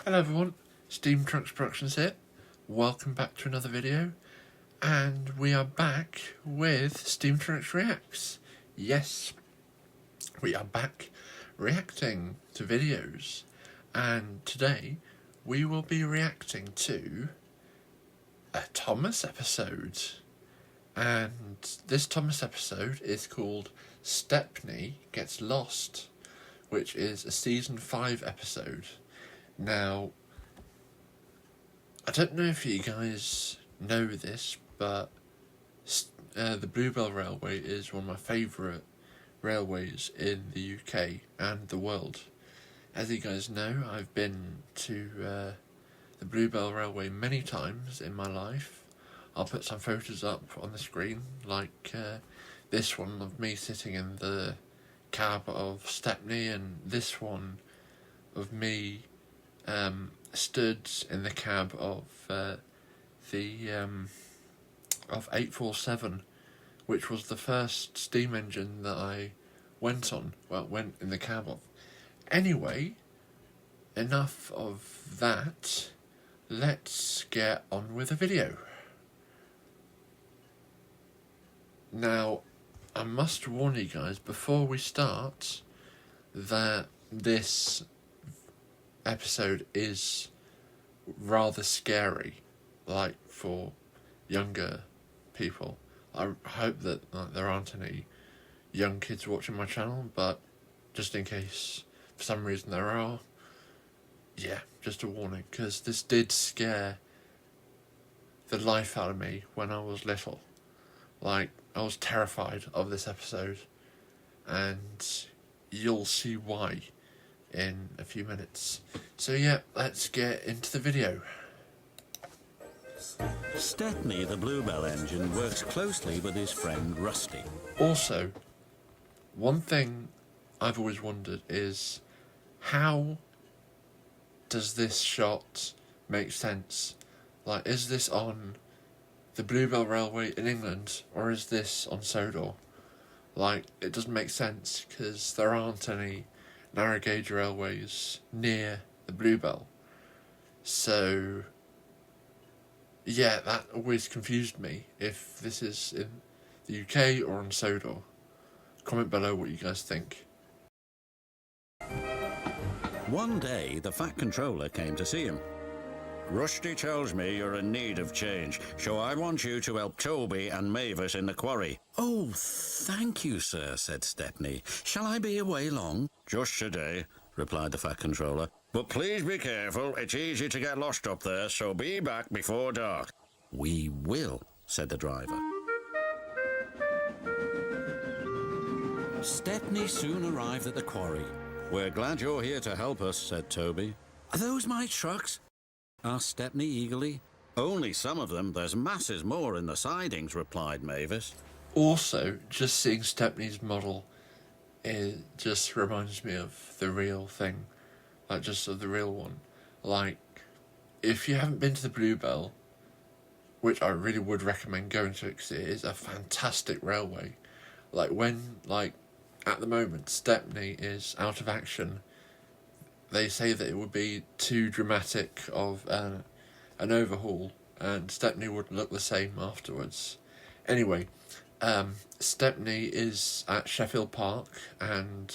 Hello everyone, Steamtronics Productions here. Welcome back to another video, and we are back with Steamtronics Reacts. Yes, we are back reacting to videos, and today we will be reacting to a Thomas episode. And this Thomas episode is called Stepney Gets Lost, which is a season 5 episode. Now, I don't know if you guys know this, but the Bluebell Railway is one of my favourite railways in the UK and the world. As you guys know, I've been to the Bluebell Railway many times in my life. I'll put some photos up on the screen, like this one of me sitting in the cab of Stepney, and this one of me stood in the cab of 847, which was the first steam engine that I went in the cab of. Anyway, enough of that. Let's get on with the video. Now, I must warn you guys before we start that this episode is rather scary, like for younger people. I hope that there aren't any young kids watching my channel, but just in case for some reason there are, yeah, just a warning, because this did scare the life out of me when I was little. Like, I was terrified of this episode, and you'll see why in a few minutes. So yeah, let's get into the video. Stepney, the Bluebell engine, works closely with his friend Rusty. Also, one thing I've always wondered is, how does this shot make sense? Like, is this on the Bluebell Railway in England, or is this on Sodor? Like, it doesn't make sense, because there aren't any narrow gauge railways near the Bluebell. So yeah, that always confused me, if this is in the UK or on Sodor. Comment below what you guys think. One day, the Fat Controller came to see him. Rusty tells me you're in need of change, so I want you to help Toby and Mavis in the quarry. Oh, thank you, sir, said Stepney. Shall I be away long? Just today, replied the Fat Controller. But please be careful, it's easy to get lost up there, so be back before dark. We will, said the driver. Stepney soon arrived at the quarry. We're glad you're here to help us, said Toby. Are those my trucks? Asked Stepney eagerly. Only some of them, there's masses more in the sidings, replied Mavis. Also, just seeing Stepney's model, it just reminds me of the real thing. Like, just of the real one. Like, if you haven't been to the Bluebell, which I really would recommend going to, because it is a fantastic railway. Like, at the moment, Stepney is out of action, they say that it would be too dramatic of an overhaul, and Stepney would look the same afterwards. Anyway, Stepney is at Sheffield Park and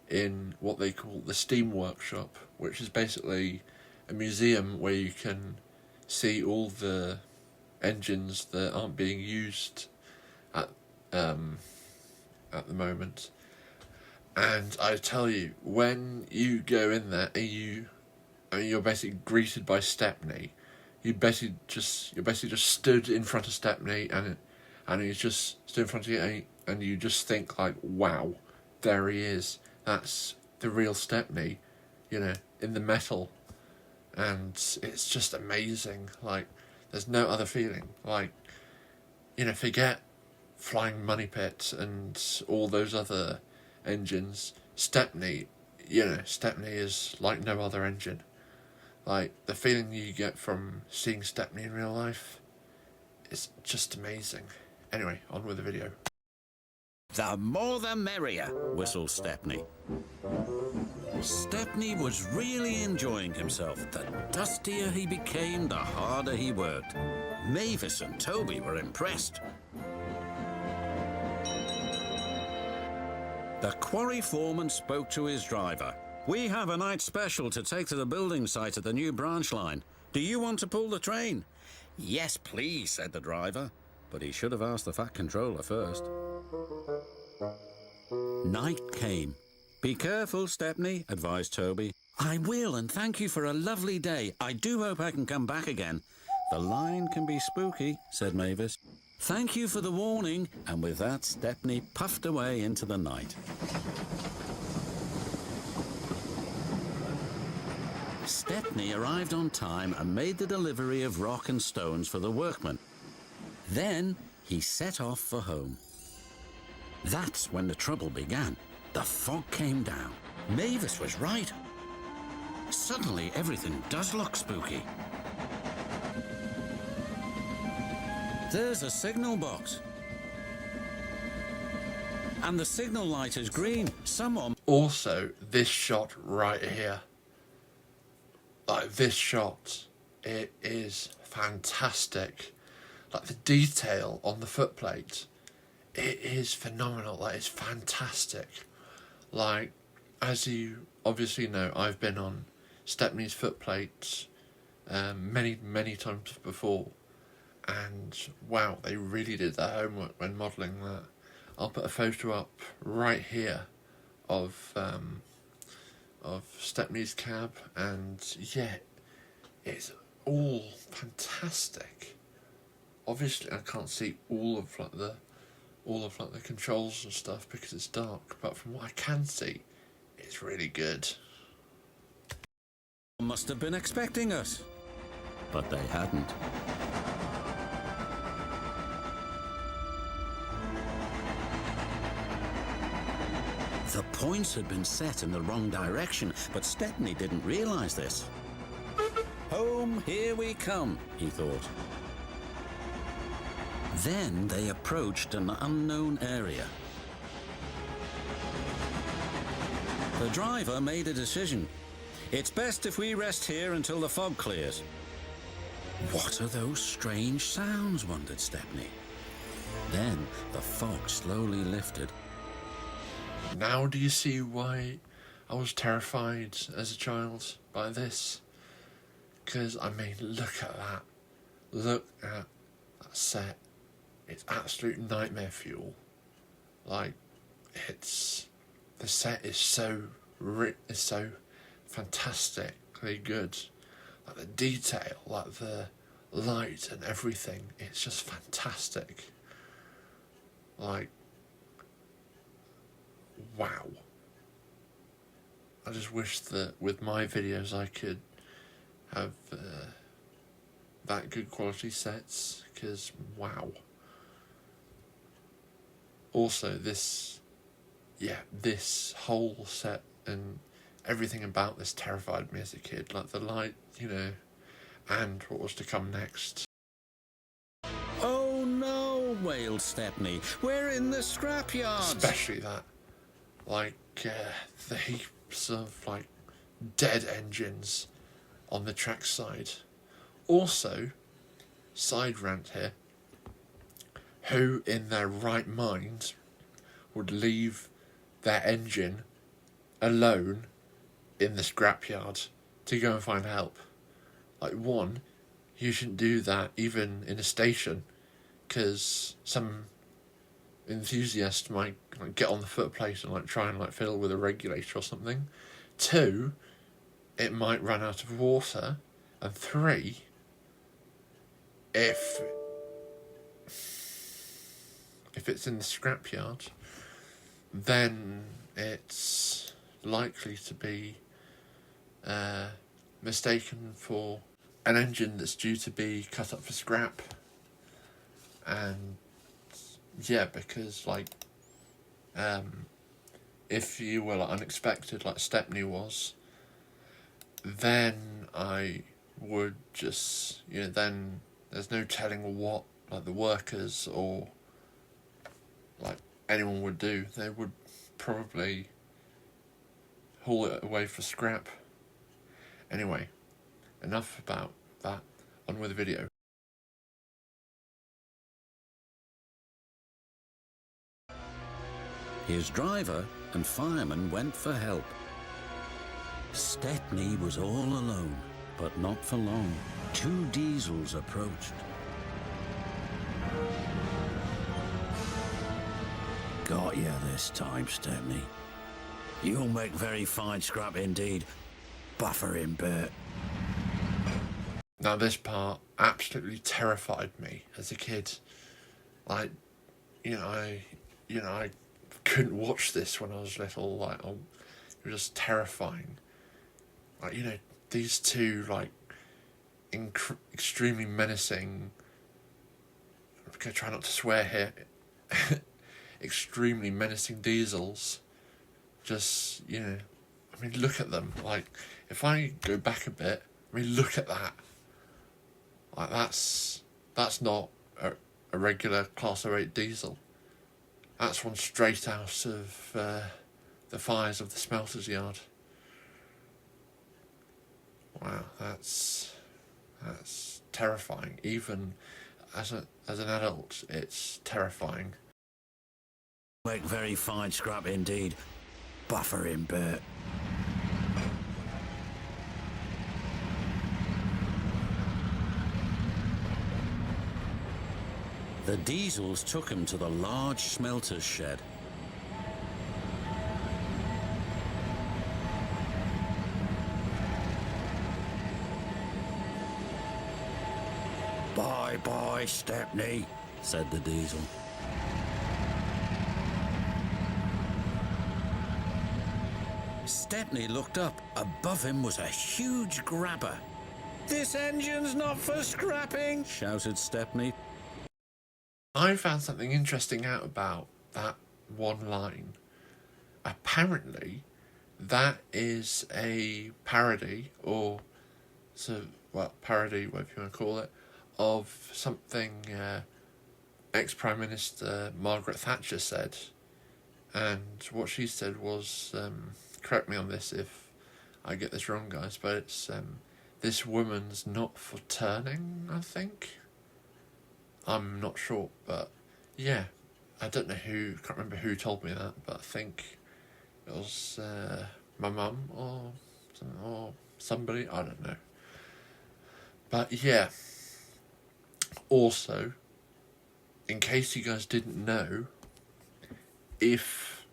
in what they call the Steam Workshop, which is basically a museum where you can see all the engines that aren't being used at the moment. And I tell you, when you go in there and you're basically greeted by Stepney, you're basically just stood in front of Stepney, and he's just stood in front of you, and you just think like, wow, there he is. That's the real Stepney, you know, in the metal, and it's just amazing. Like, there's no other feeling. Like, you know, forget Flying Money Pit and all those other engines. Stepney, you know, Stepney is like no other engine. Like, the feeling you get from seeing Stepney in real life is just amazing. Anyway, on with the video. The more the merrier, whistled Stepney. Stepney was really enjoying himself. The dustier he became, the harder he worked. Mavis and Toby were impressed. The quarry foreman spoke to his driver. "We have a night special to take to the building site at the new branch line. Do you want to pull the train?" "Yes, please," said the driver. But he should have asked the Fat Controller first. Night came. "Be careful, Stepney," advised Toby. "I will, and thank you for a lovely day. I do hope I can come back again." "The line can be spooky," said Mavis. "Thank you for the warning." And with that, Stepney puffed away into the night. Stepney arrived on time and made the delivery of rock and stones for the workmen. Then he set off for home. That's when the trouble began. The fog came down. Mavis was right. Suddenly, everything does look spooky. There's a signal box. And the signal light is green. Someone... Also, this shot right here. Like, this shot, it is fantastic. Like, the detail on the footplate, it is phenomenal. Like, it's fantastic. Like, as you obviously know, I've been on Stepney's footplates many, many times before. And, wow, they really did their homework when modelling that. I'll put a photo up right here of Stepney's cab, and yeah, it's all fantastic. Obviously, I can't see all of the controls and stuff because it's dark, but from what I can see, it's really good. must have been expecting us, but they hadn't. The points had been set in the wrong direction, but Stepney didn't realise this. "Home, here we come," he thought. Then they approached an unknown area. The driver made a decision. "It's best if we rest here until the fog clears." What are those strange sounds, wondered Stepney. Then the fog slowly lifted. Now do you see why I was terrified as a child by this? Because, I mean, look at that. Look at that set. It's absolute nightmare fuel. Like, the set is so fantastically good. Like, the detail, like the light and everything, it's just fantastic. Like, wow. I just wish that with my videos I could have that good quality sets, because wow. Also, this whole set and everything about this terrified me as a kid. Like the light, you know, and what was to come next. "Oh no," wailed Stepney. "We're in the scrapyard." Especially that. Like, the heaps of, like, dead engines on the trackside. Also, side rant here, who in their right mind would leave their engine alone in the scrapyard to go and find help? Like, one, you shouldn't do that even in a station, because some enthusiast might get on the footplate and try and fiddle with a regulator or something. Two, it might run out of water. And three, if it's in the scrapyard, then it's likely to be mistaken for an engine that's due to be cut up for scrap. And yeah, because if you were unexpected like Stepney was, then I would just, then there's no telling what the workers or anyone would do. They would probably haul it away for scrap. Anyway, enough about that. On with the video. His driver and fireman went for help. Stepney was all alone, but not for long. 2 diesels approached. Got you this time, Stepney. You'll make very fine scrap indeed. Buffering Bert. Now this part absolutely terrified me as a kid. Like, I couldn't watch this when I was little. Like, it was just terrifying. Like, these two, like, extremely menacing, I'm going to try not to swear here, extremely menacing diesels, just, look at them. Like, if I go back a bit, look at that. Like, that's not a regular Class 08 diesel. That's one straight out of the fires of the smelters yard. Wow, that's terrifying. Even as an adult, it's terrifying. Make very fine scrap indeed. Buffering Bert. The diesels took him to the large smelter's shed. Bye-bye, Stepney, said the diesel. Stepney looked up. Above him was a huge grabber. This engine's not for scrapping, shouted Stepney. I found something interesting out about that one line. Apparently, that is a parody, or parody, whatever you want to call it, of something ex-Prime Minister Margaret Thatcher said. And what she said was, correct me on this if I get this wrong, guys, but it's, this woman's not for turning, I think. I'm not sure, but yeah, I don't know can't remember who told me that, but I think it was my mum or somebody, I don't know. But yeah, also, in case you guys didn't know, if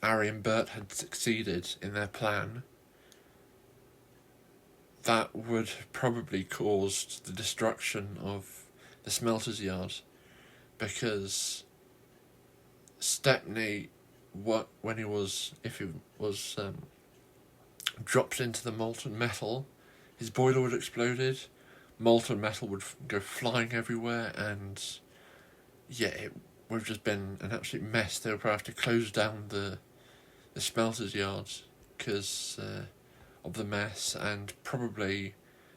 Ari and Bert had succeeded in their plan, that would have probably caused the destruction of the smelter's yard, because Stepney, if he was dropped into the molten metal, his boiler would have exploded, molten metal would go flying everywhere, and yeah, it would have just been an absolute mess. They would probably have to close down the smelter's yard because of the mess, and probably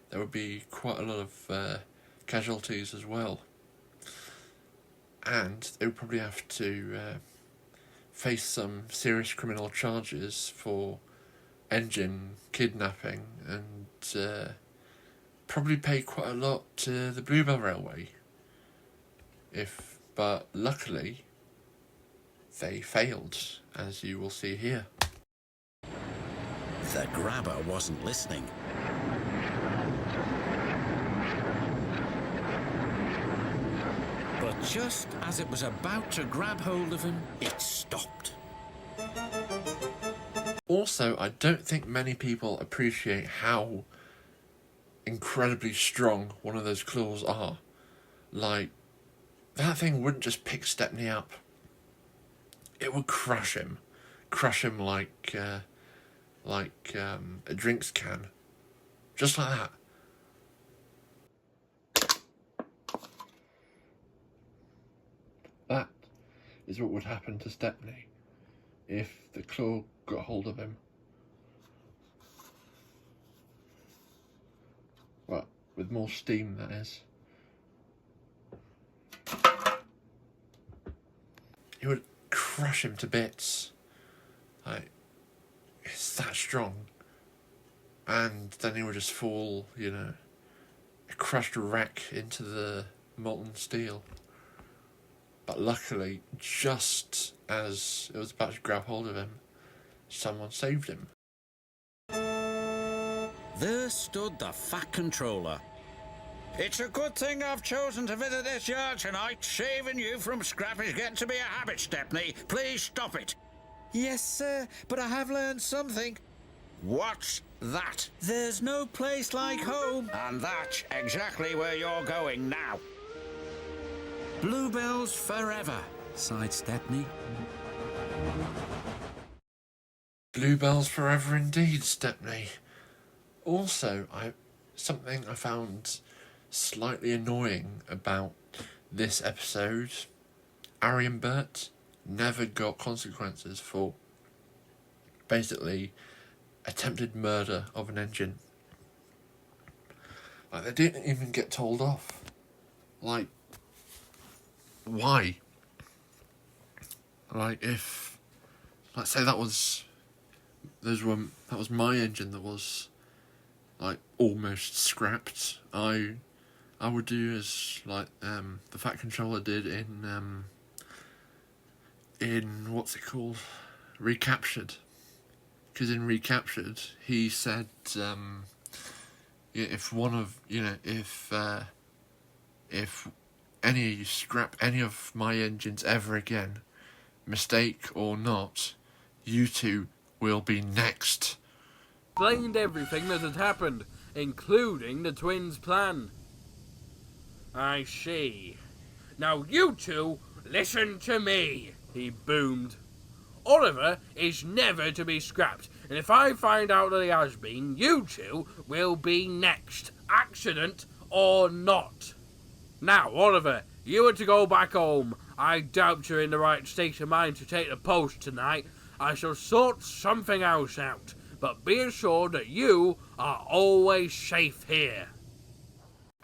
there would be quite a lot of casualties as well. And they would probably have to face some serious criminal charges for engine kidnapping, and probably pay quite a lot to the Bluebell Railway. But luckily, they failed, as you will see here. The grabber wasn't listening. But just as it was about to grab hold of him, it stopped. Also, I don't think many people appreciate how incredibly strong one of those claws are. Like, that thing wouldn't just pick Stepney up. It would crush him. Crush him like a drinks can. Just like that. That is what would happen to Stepney if the claw got hold of him. Well, with more steam, that is. It would crush him to bits. Like, it's that strong. And then he would just fall, you know, a crushed wreck into the molten steel. But luckily, just as it was about to grab hold of him, someone saved him. There stood the Fat Controller. It's a good thing I've chosen to visit this yard tonight. Saving you from scrap is getting to be a habit, Stepney. Please stop it. Yes, sir, but I have learned something. What's that? There's no place like home. And that's exactly where you're going now. Bluebells forever, sighed Stepney. Bluebells forever indeed, Stepney. Also, something I found slightly annoying about this episode, Ari and Bert never got consequences for basically attempted murder of an engine. Like, they didn't even get told off. Like, why? Like, if, let's say that was my engine that was like almost scrapped, I would do as like the Fat Controller did in what's it called, Recaptured. Because in Recaptured he said if one of if any of you scrap any of my engines ever again, mistake or not, you two will be next. Explained everything that had happened, including the twins' plan. I see. Now you two, listen to me, he boomed. Oliver is never to be scrapped, and if I find out that he has been, you two will be next, accident or not. Now, Oliver, you are to go back home. I doubt you're in the right state of mind to take the post tonight. I shall sort something else out, but be assured that you are always safe here.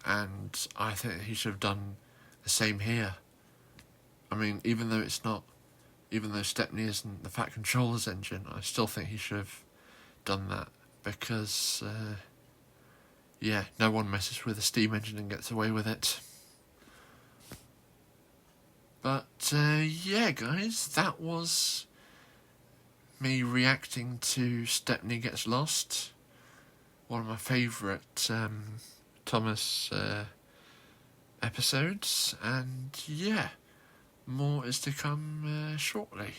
And I think he should have done the same here. I mean, even though Stepney isn't the Fat Controller's engine, I still think he should have done that, because no one messes with a steam engine and gets away with it. But guys, that was me reacting to Stepney Gets Lost, one of my favourite Thomas episodes, and more is to come shortly.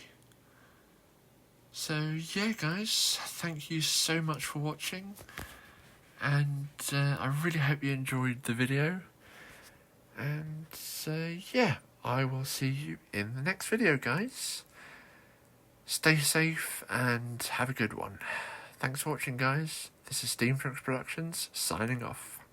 So guys, thank you so much for watching, and I really hope you enjoyed the video, and I will see you in the next video, guys. Stay safe and have a good one. Thanks for watching, guys. This is Steamtronics Productions, signing off.